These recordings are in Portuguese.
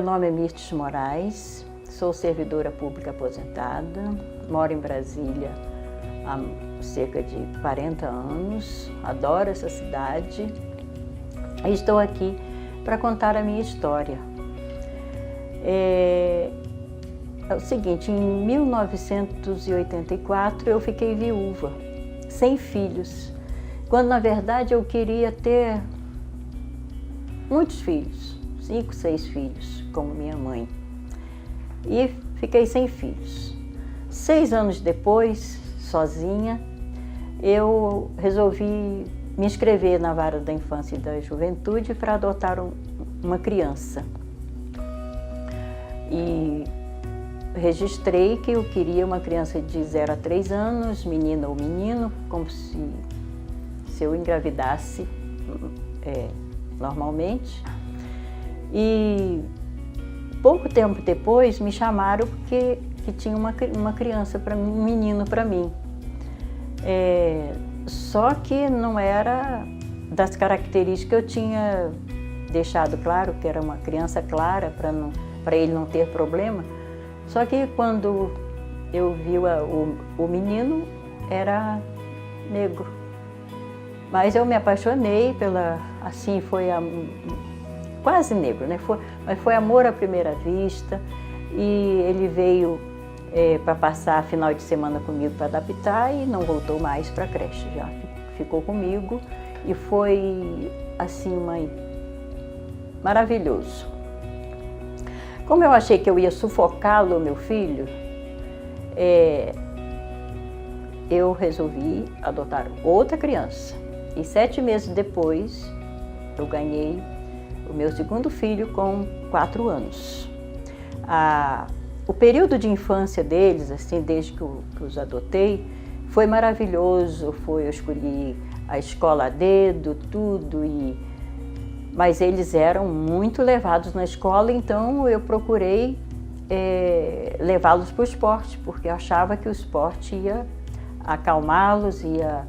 Meu nome é Mirtes Moraes, sou servidora pública aposentada, moro em Brasília há cerca de 40 anos, adoro essa cidade e estou aqui para contar a minha história. É o seguinte, em 1984 eu fiquei viúva, sem filhos, quando na verdade eu queria ter muitos filhos, 5, 6 filhos, como minha mãe. E fiquei sem filhos. 6 anos depois, sozinha, eu resolvi me inscrever na Vara da Infância e da Juventude para adotar uma criança. E registrei que eu queria uma criança de 0 a 3 anos, menina ou menino, como se eu engravidasse normalmente. E pouco tempo depois me chamaram porque tinha uma criança para mim, um menino para mim. Só que não era das características que eu tinha deixado claro, que era uma criança clara para ele não ter problema. Só que quando eu vi o menino, era negro. Mas eu me apaixonei assim, quase negro, né? Mas foi amor à primeira vista. E ele veio para passar final de semana comigo para adaptar e não voltou mais para a creche, já ficou comigo. E foi, assim, maravilhoso. Como eu achei que eu ia sufocá-lo, meu filho, eu resolvi adotar outra criança. E 7 meses depois, eu ganhei o meu segundo filho com 4 anos. O período de infância deles, assim, desde que eu os adotei, foi maravilhoso. Eu escolhi a escola a dedo, tudo, mas eles eram muito levados na escola, então eu procurei levá-los para o esporte, porque eu achava que o esporte ia acalmá-los, ia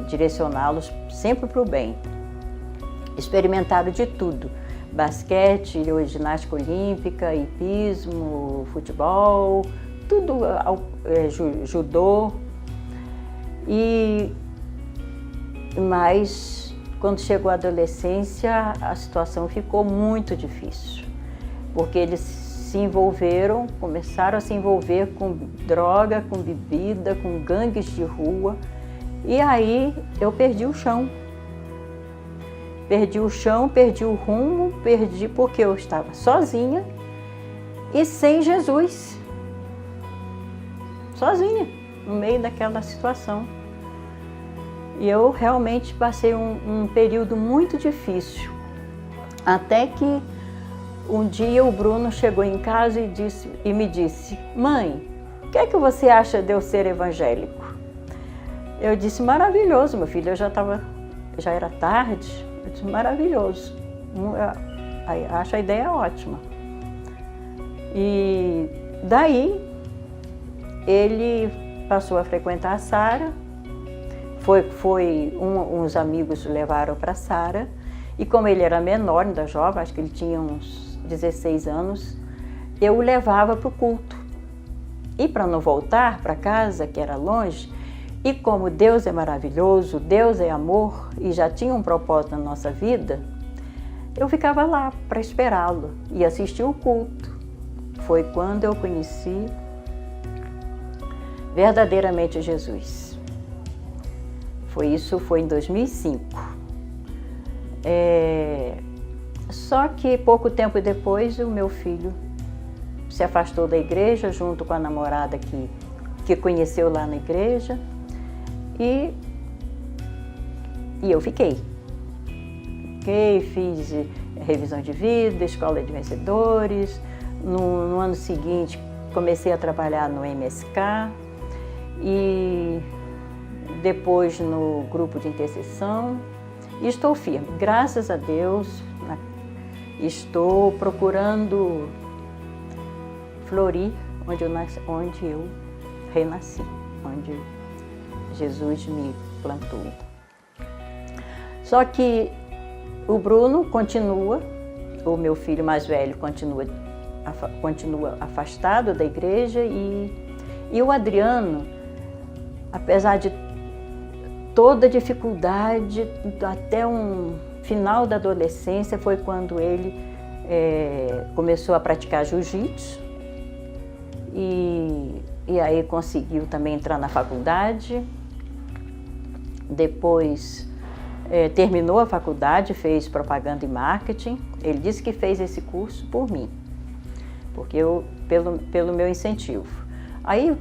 direcioná-los sempre para o bem. Experimentaram de tudo, basquete, ginástica olímpica, hipismo, futebol, tudo, judô. Mas quando chegou a adolescência, a situação ficou muito difícil, porque eles se envolveram, começaram a se envolver com droga, com bebida, com gangues de rua, e aí eu perdi o chão. Perdi o rumo, porque eu estava sozinha e sem Jesus. Sozinha, no meio daquela situação. E eu realmente passei um período muito difícil. Até que um dia o Bruno chegou em casa e me disse: mãe, o que é que você acha de eu ser evangélico? Eu disse: maravilhoso, meu filho, já era tarde. Eu disse: maravilhoso, acho a ideia ótima. E daí ele passou a frequentar a Sara. Uns amigos levaram para a Sara, e como ele era menor, ainda jovem, acho que ele tinha uns 16 anos, eu o levava para o culto. E para não voltar para casa, que era longe, e como Deus é maravilhoso, Deus é amor e já tinha um propósito na nossa vida, eu ficava lá para esperá-lo e assistir o culto. Foi quando eu conheci verdadeiramente Jesus. Foi em 2005. Só que pouco tempo depois o meu filho se afastou da igreja junto com a namorada que conheceu lá na igreja. E eu fiquei, fiz revisão de vida, escola de vencedores. No ano seguinte comecei a trabalhar no MSK e depois no grupo de intercessão. E estou firme, graças a Deus, estou procurando florir onde eu renasci, onde Jesus me plantou. Só que o Bruno continua o meu filho mais velho continua afastado da igreja e o Adriano, apesar de toda dificuldade, até um final da adolescência foi quando ele começou a praticar jiu-jitsu e aí conseguiu também entrar na faculdade. Depois terminou a faculdade, fez propaganda e marketing. Ele disse que fez esse curso por mim, porque pelo meu incentivo. Aí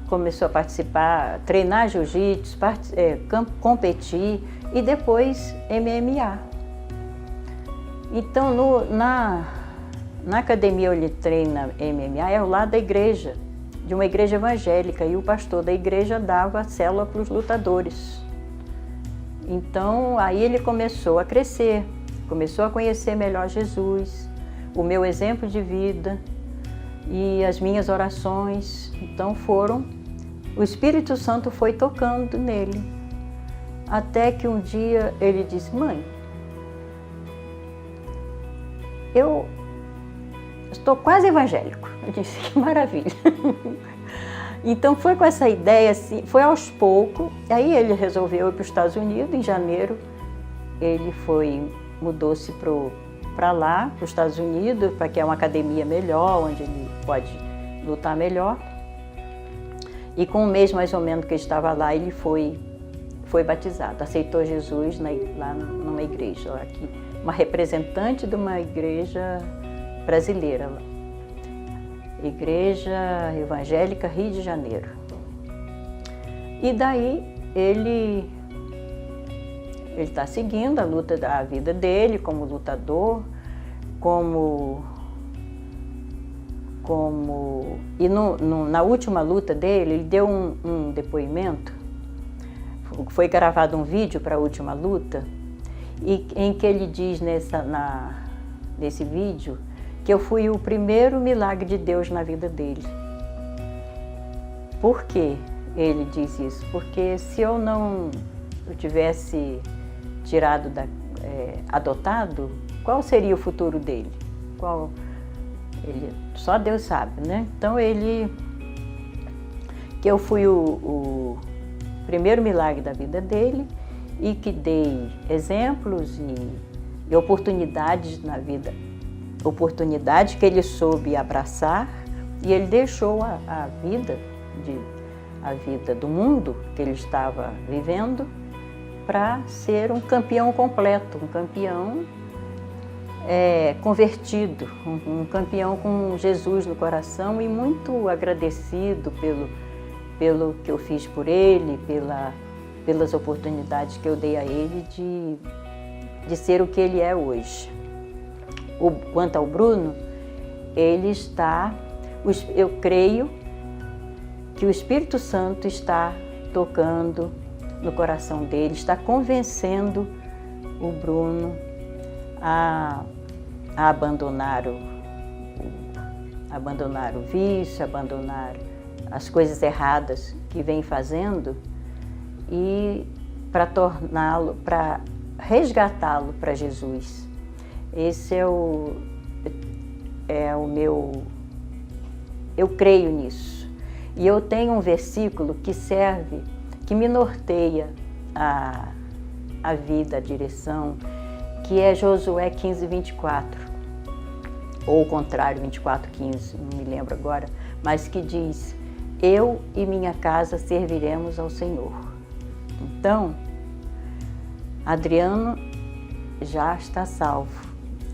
começou a participar, treinar jiu-jitsu, competir e depois MMA. Então na academia onde ele treina MMA é ao lado da igreja, de uma igreja evangélica, e o pastor da igreja dava célula para os lutadores. Então aí ele começou a crescer, começou a conhecer melhor Jesus, o meu exemplo de vida e as minhas orações. Então o Espírito Santo foi tocando nele, até que um dia ele disse: mãe, eu estou quase evangélico. Eu disse: que maravilha. Então foi com essa ideia, assim, foi aos poucos. Aí ele resolveu ir para os Estados Unidos. Em janeiro ele mudou-se para lá, para os Estados Unidos, para que é uma academia melhor, onde ele pode lutar melhor. E com um mês mais ou menos que ele estava lá, ele foi batizado, aceitou Jesus lá numa igreja, aqui, uma representante de uma igreja brasileira lá. Igreja Evangélica Rio de Janeiro. E daí ele está seguindo a vida dele como lutador, na última luta dele, ele deu um depoimento, foi gravado um vídeo para a última luta, em que ele diz nesse vídeo que eu fui o primeiro milagre de Deus na vida dele. Por que ele diz isso? Porque se eu tivesse adotado, qual seria o futuro dele? Só Deus sabe, né? Então que eu fui o primeiro milagre da vida dele e que dei exemplos e oportunidades na vida, oportunidades que ele soube abraçar, e ele deixou a vida do mundo que ele estava vivendo para ser um campeão completo, um campeão convertido, um campeão com Jesus no coração, e muito agradecido pelo que eu fiz por ele, pelas oportunidades que eu dei a ele de ser o que ele é hoje. Quanto ao Bruno, eu creio que o Espírito Santo está tocando no coração dele, está convencendo o Bruno a abandonar o vício, abandonar as coisas erradas que vem fazendo, e para resgatá-lo para Jesus. Esse é o meu... Eu creio nisso. E eu tenho um versículo que me norteia a vida, a direção, que é Josué 15, 24. Ou o contrário, 24, 15, não me lembro agora, mas que diz: eu e minha casa serviremos ao Senhor. Então, Adriano já está salvo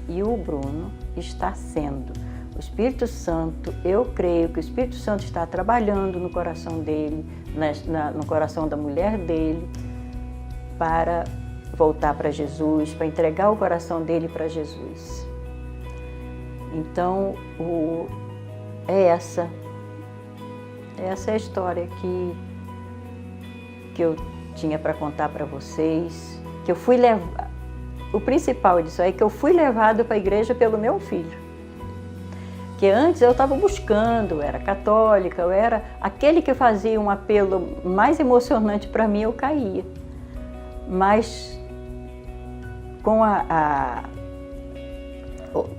e o Bruno está sendo. O Espírito Santo, eu creio que o Espírito Santo está trabalhando no coração dele, no coração da mulher dele, para voltar para Jesus, para entregar o coração dele para Jesus. Então, essa é a história que eu tinha para contar para vocês, que eu fui levar. O principal disso aí é que eu fui levado para a igreja pelo meu filho. Que antes eu estava buscando, eu era católica, eu era aquele que fazia um apelo mais emocionante para mim, eu caía. Mas com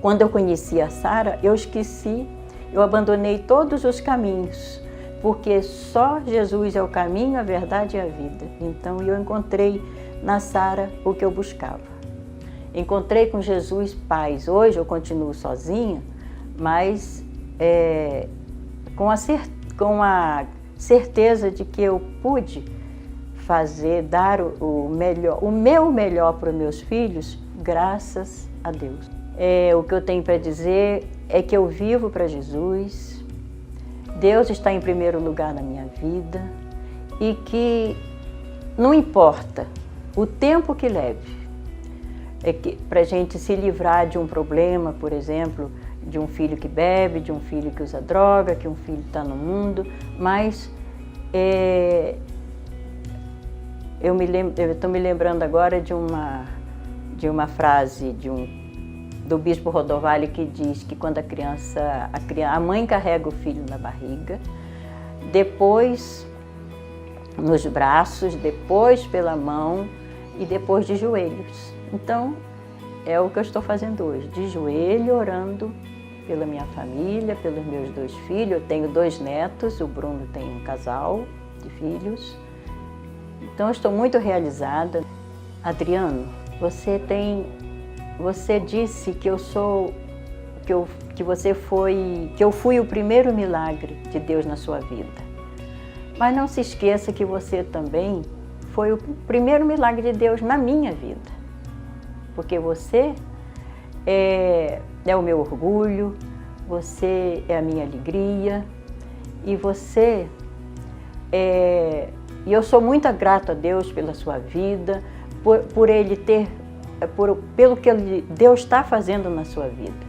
quando eu conheci a Sara, eu esqueci, eu abandonei todos os caminhos, porque só Jesus é o caminho, a verdade e a vida. Então eu encontrei na Sara o que eu buscava. Encontrei com Jesus paz. Hoje eu continuo sozinha, mas com a certeza de que eu pude dar o meu melhor para os meus filhos, graças a Deus. O que eu tenho para dizer é que eu vivo para Jesus, Deus está em primeiro lugar na minha vida e que não importa o tempo que leve, para a gente se livrar de um problema, por exemplo, de um filho que bebe, de um filho que usa droga, que um filho está no mundo, mas eu estou me lembrando agora de uma frase do bispo Rodovalho que diz que quando a mãe carrega o filho na barriga, depois nos braços, depois pela mão e depois de joelhos. Então, é o que eu estou fazendo hoje, de joelho, orando pela minha família, pelos meus 2 filhos. Eu tenho 2 netos, o Bruno tem um casal de filhos. Então, eu estou muito realizada. Adriano, você disse que eu fui o primeiro milagre de Deus na sua vida. Mas não se esqueça que você também foi o primeiro milagre de Deus na minha vida. Porque você é o meu orgulho, você é a minha alegria e e eu sou muito grata a Deus pela sua vida, pelo que Deus está fazendo na sua vida.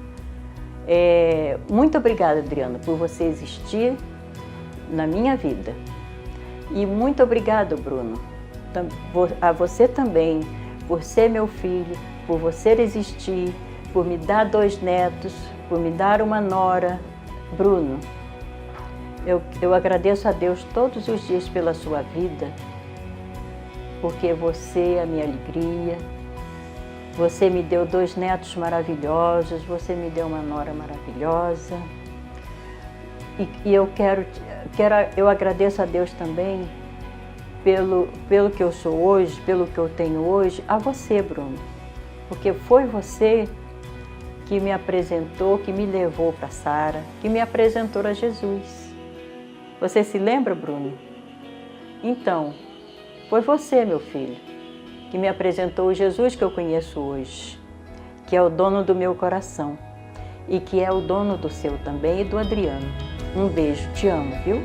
Muito obrigada, Adriana, por você existir na minha vida. E muito obrigado, Bruno, a você também, por ser meu filho, por você existir, por me dar 2 netos, por me dar uma nora. Bruno, eu agradeço a Deus todos os dias pela sua vida, porque você é a minha alegria, você me deu 2 netos maravilhosos, você me deu uma nora maravilhosa. E eu agradeço a Deus também pelo que eu sou hoje, pelo que eu tenho hoje, a você, Bruno. Porque foi você que me apresentou, que me levou para Sara, que me apresentou a Jesus. Você se lembra, Bruno? Então, foi você, meu filho, que me apresentou o Jesus que eu conheço hoje, que é o dono do meu coração e que é o dono do seu também e do Adriano. Um beijo, te amo, viu?